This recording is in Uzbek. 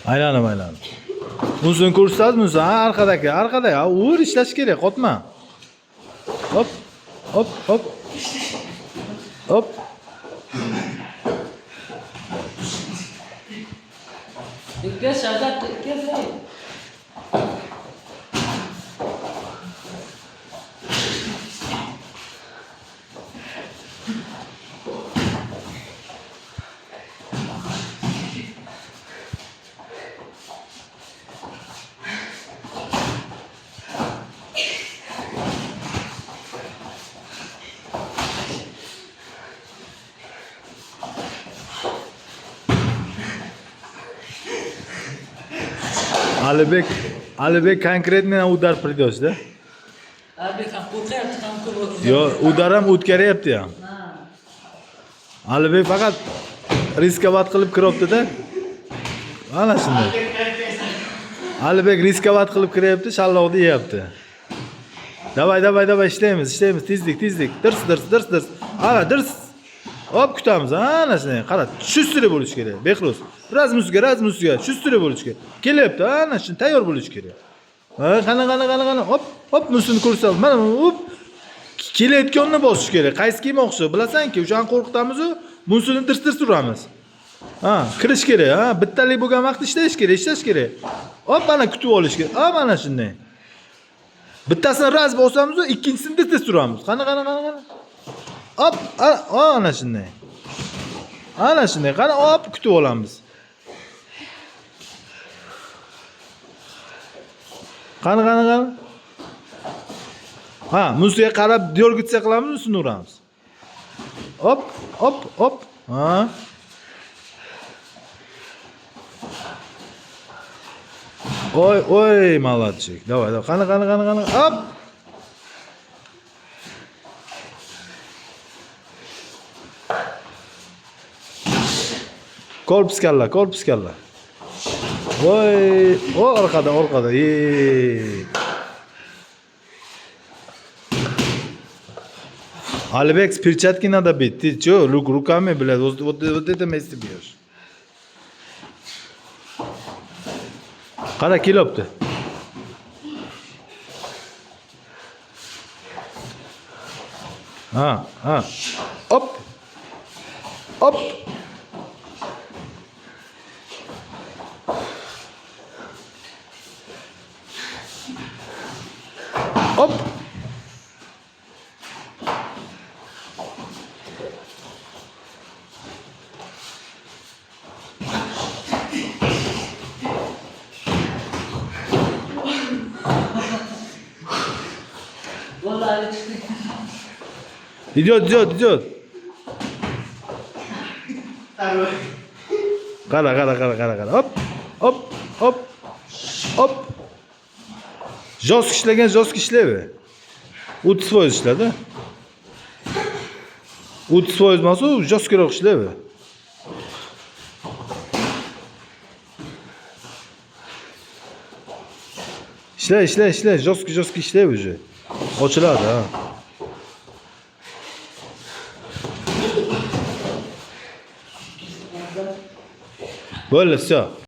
Aylanib. Musini ko'rsatasiz, musi, ha, arkada ya. Uğur ishlash kerak, qotma. Hop. Hop. Dikkat Serdar, dikkat. Alibek конкретно uдар придёшь, да? Abi ham qo'rqyapti, ham ko'p. Yo, udar ham o'tkaryapti ham. Alibek faqat riskovat qilib kiryapti-da. Mana shunday. Alibek riskovat qilib kiryapti, shalloqni yeyapti. Davay, ishlaymiz, tezlik. Dirs. Ana, dirs. Hop, kutamiz. Ana shunday. Qara, shu ustida bo'lish kerak. Behruz. Raz musiga, shu ustida bo'lish kerak. Kelyapti, ana shunday tayyor bo'lish kerak. Ha, qana. Hop, musini ko'rsat. Mana hop. Kelayotganni bosish kerak. Qaysi kiymoqchi? Bilasan-ki, o'shani qo'rqitamiz-ku, musini dirs uramiz. Ha, kirish kerak, ha. Bittalik bo'lgan vaqtda ishlash kerak. Hop, mana kutib olish kerak. Ha, mana shunday. Bittasini raz bosamiz, ikkinchisini dirs uramiz. Qana. Hop, ana shunday. Qana, hop, kutib olamiz. Qana. Ha, musiga qarab diyorgitsa qilamiz, usini uramiz. Hop. Ha. Oy, молодчик. Давай. Qana. Hop. Korpus kalla. Voy, orqada. Alibek, перчатки надо бить. Ты что, руками, блядь, вот это место бьешь. Qara kelyapti. Ha. Hop. Hop. Vallahi çıktı. İdiot. Qara. Hop. Josk ishlayver. 30% ishladi. 30% emas, u joskroq ishlayver. İşle. Josk ishlayver уже. Ochiladi, ha. Bo'ldi, все.